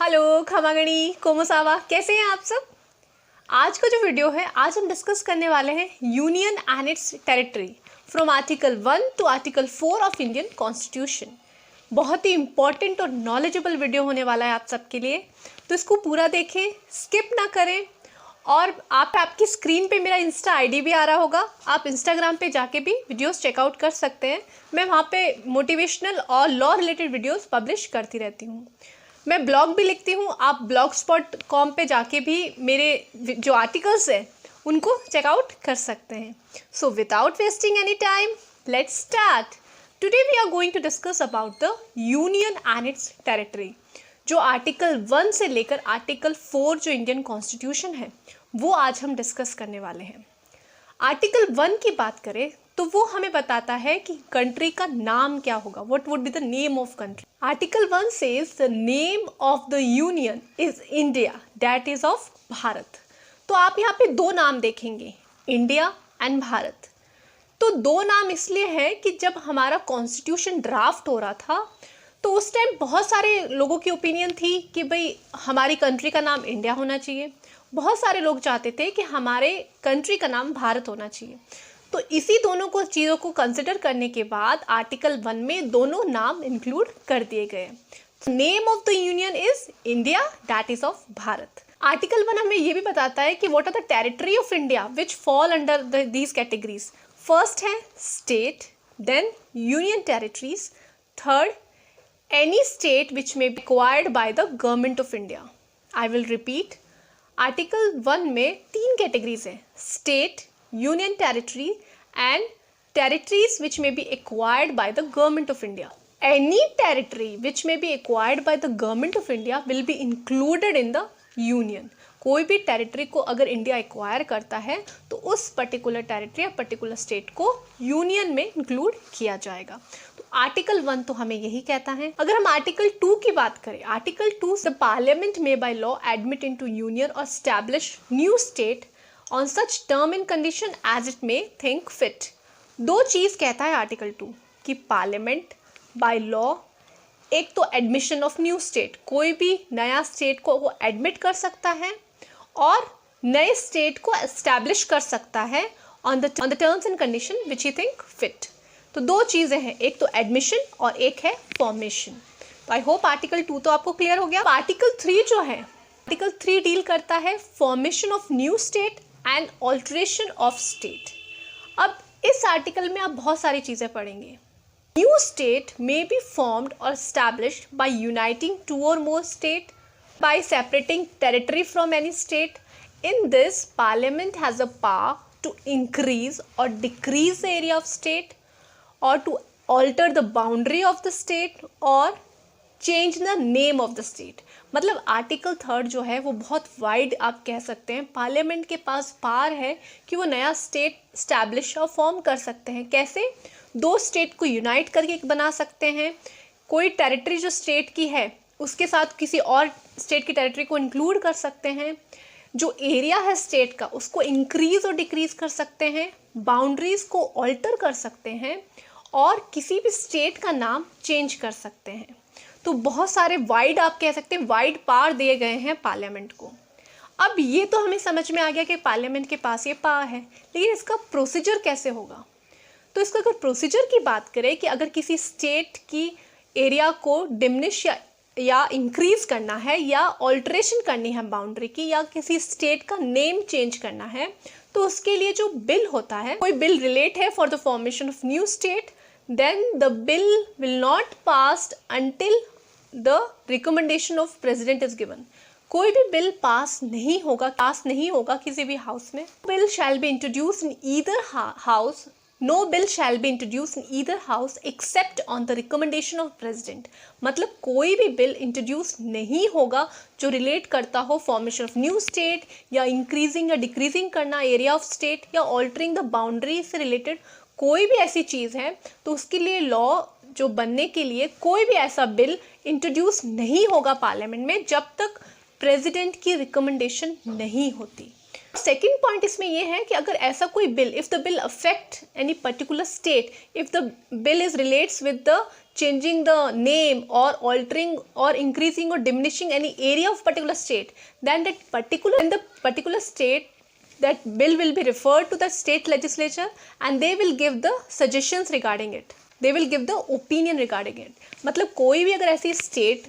Hello खमागणी कोमोसावा, कैसे हैं आप सब। आज का जो वीडियो है, आज हम डिस्कस करने वाले हैं union and its territory from article 1 to article 4 of Indian constitution. बहुत ही इंपॉर्टेंट और नॉलेजेबल वीडियो होने वाला है आप सबके लिए, तो इसको पूरा देखें, स्किप ना करें। और आपकी स्क्रीन पे मेरा इंस्टा आईडी भी आ रहा होगा, आप इंस्टाग्राम पे जाके भी वीडियोस चेकआउट कर सकते हैं। मैं वहाँ पे मोटिवेशनल और लॉ रिलेटेड वीडियोस पब्लिश करती रहती हूँ। मैं ब्लॉग भी लिखती हूँ, आप blogspot.com पे जाके भी मेरे जो आर्टिकल्स हैं उनको चेकआउट कर सकते हैं। So without wasting any time, let's start. Today we are going to discuss about the union and its territory. जो आर्टिकल 1 से लेकर आर्टिकल 4 जो इंडियन कॉन्स्टिट्यूशन है, वो आज हम डिस्कस करने वाले हैं। आर्टिकल 1 की बात करें तो वो हमें बताता है कि कंट्री का नाम क्या होगा, what would be the name of country. Article 1 says the name of the union is India, that is of Bharat. तो आप यहाँ पे दो नाम देखेंगे, इंडिया एंड भारत। तो दो नाम इसलिए है कि जब हमारा कॉन्स्टिट्यूशन ड्राफ्ट हो रहा था तो उस टाइम बहुत सारे लोगों की ओपिनियन थी कि भाई हमारी कंट्री का नाम इंडिया होना चाहिए, बहुत सारे लोग चाहते थे कि हमारे कंट्री का नाम भारत होना चाहिए। तो इसी दोनों को चीज़ों को कंसिडर करने के बाद आर्टिकल 1 में दोनों नाम इंक्लूड कर दिए गए। Name of the union is India, that is of Bharat. Article 1 हमें ये भी बताता है कि what are the territory of India which fall under these categories. First है state, then union territories, third any state which may be acquired by the government of India. I will repeat. Article 1 में 3 categories हैं, state, union territory and territories which may be acquired by the government of India. Any territory which may be acquired by the government of India will be included in the union. कोई भी territory को अगर India acquire करता है तो उस particular territory या particular state को यूनियन में इंक्लूड किया जाएगा। तो आर्टिकल 1 तो हमें यही कहता है। अगर हम आर्टिकल 2 की बात करें, article 2 the parliament may by law admit into union और establish new state on such term and condition as it may think fit. दो चीज़ कहता है आर्टिकल 2 कि पार्लियामेंट बाय लॉ एक तो एडमिशन ऑफ न्यू स्टेट, कोई भी नया स्टेट को वो एडमिट कर सकता है और नए स्टेट को एस्टैब्लिश कर सकता है on the terms and condition which he think fit. तो दो चीज़ें हैं, एक तो एडमिशन और एक है फॉर्मेशन। तो आई होप आर्टिकल 2 तो आपको क्लियर हो गया। आर्टिकल 3 जो है, आर्टिकल 3 डील करता है formation of new state and alteration of state. अब इस आर्टिकल में आप बहुत सारी चीज़ें पढ़ेंगे। New state may be formed और established by uniting 2 or more state, by separating territory from any state. In this, Parliament has a power to increase or decrease the area of state, or to alter the boundary of the state, or change the name of the state. मतलब article 3 जो है वो बहुत wide आप कह सकते हैं। Parliament के पास पावर है कि वो नया स्टेट स्टैब्लिश और फॉर्म कर सकते हैं। कैसे? दो स्टेट को यूनाइट करके एक बना सकते हैं। कोई टेरिटरी जो स्टेट की है उसके साथ किसी और स्टेट की टेरिटरी को इंक्लूड कर सकते हैं। जो एरिया है स्टेट का उसको इंक्रीज और डिक्रीज कर सकते हैं, बाउंड्रीज को ऑल्टर कर सकते हैं और किसी भी स्टेट का नाम चेंज कर सकते हैं। तो बहुत सारे वाइड आप कह सकते हैं वाइड पावर दिए गए हैं पार्लियामेंट को। अब ये तो हमें समझ में आ गया कि पार्लियामेंट के पास ये पावर है, लेकिन इसका प्रोसीजर कैसे होगा। तो इसका अगर प्रोसीजर की बात करें कि अगर किसी स्टेट की एरिया को डिमिनिश या इंक्रीज करना है या ऑल्ट्रेशन करनी है बाउंड्री की, या किसी स्टेट का नेम चेंज करना है, तो उसके लिए जो बिल होता है, कोई बिल रिलेट है for the formation of new state, then the bill will not passed until the recommendation of president is given. कोई भी बिल पास नहीं होगा किसी भी हाउस में। Bill shall be introduce in either house, No bill shall be introduced in either house except on the recommendation of president. मतलब कोई भी बिल इंट्रोड्यूस नहीं होगा जो रिलेट करता हो फॉर्मेशन ऑफ न्यू स्टेट या इंक्रीजिंग या डिक्रीजिंग करना एरिया ऑफ स्टेट या ऑल्टरिंग द बाउंड्री से रिलेटेड कोई भी ऐसी चीज़ है, तो उसके लिए लॉ जो बनने के लिए कोई भी ऐसा बिल इंट्रोड्यूस नहीं होगा पार्लियामेंट में जब तक प्रेसिडेंट की रिकमेंडेशन नहीं होती। सेकेंड पॉइंट इसमें यह है कि अगर ऐसा कोई bill, if the bill affect any particular state, if the bill is relates with the changing the name or altering or increasing or diminishing any area of particular state, then the particular state, that bill will be referred to the state legislature and they will give the suggestions regarding it, they will give the opinion regarding it. मतलब कोई भी अगर ऐसी state,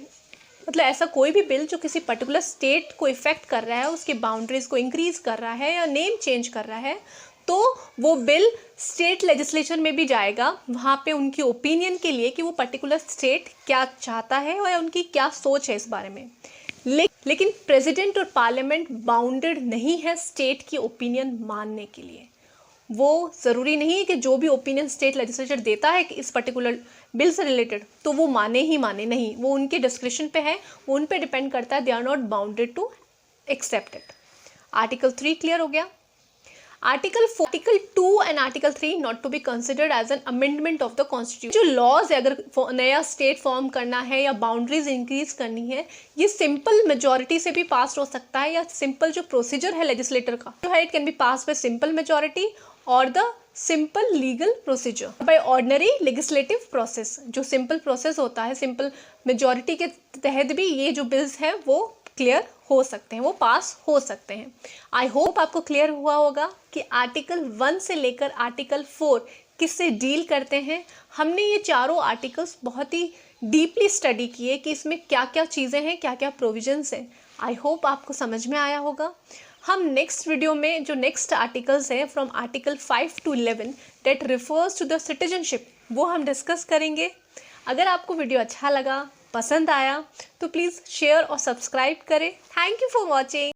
मतलब ऐसा कोई भी bill जो किसी पर्टिकुलर स्टेट को इफेक्ट कर रहा है, उसकी बाउंड्रीज को इंक्रीज कर रहा है या नेम चेंज कर रहा है, तो वो बिल स्टेट लेजिस्लेचर में भी जाएगा, वहाँ पे उनकी ओपिनियन के लिए कि वो पर्टिकुलर स्टेट क्या चाहता है और उनकी क्या सोच है इस बारे में। लेकिन प्रेसिडेंट और पार्लियामेंट बाउंडेड नहीं है स्टेट की ओपिनियन मानने के लिए। वो ज़रूरी नहीं है कि जो भी ओपिनियन स्टेट लेजिस्लेचर देता है कि इस पर्टिकुलर बिल से रिलेटेड तो वो माने ही माने, नहीं, वो उनके डिस्क्रिप्शन पे है, वो उन पे डिपेंड करता है, they are not bounded to accept it. Article 3 clear हो गया। Article 2 and article 3 not to be considered as an amendment of the constitution. जो लॉज है, अगर नया स्टेट फॉर्म करना है या बाउंड्रीज इंक्रीज करनी है, ये सिंपल मेजोरिटी से भी पास हो सकता है, या सिंपल जो प्रोसीजर है लेजिस्लेटर का जो है, it can be pass by simple majority और the simple legal procedure by ordinary legislative process. जो सिंपल प्रोसेस होता है, सिंपल मेजोरिटी के तहत भी ये जो बिल्स हैं वो क्लियर हो सकते हैं, वो पास हो सकते हैं। आई होप आपको क्लियर हुआ होगा कि आर्टिकल 1 से लेकर आर्टिकल 4 किससे डील करते हैं। हमने ये चारों आर्टिकल्स बहुत ही डीपली स्टडी किए कि इसमें क्या क्या चीज़ें हैं, क्या क्या प्रोविजंस हैं। आई होप आपको समझ में आया होगा। हम नेक्स्ट वीडियो में जो नेक्स्ट आर्टिकल्स हैं from article 5 to 11 that refers to the citizenship, वो हम डिस्कस करेंगे। अगर आपको वीडियो अच्छा लगा, पसंद आया, तो प्लीज़ शेयर और सब्सक्राइब करें। Thank you for watching.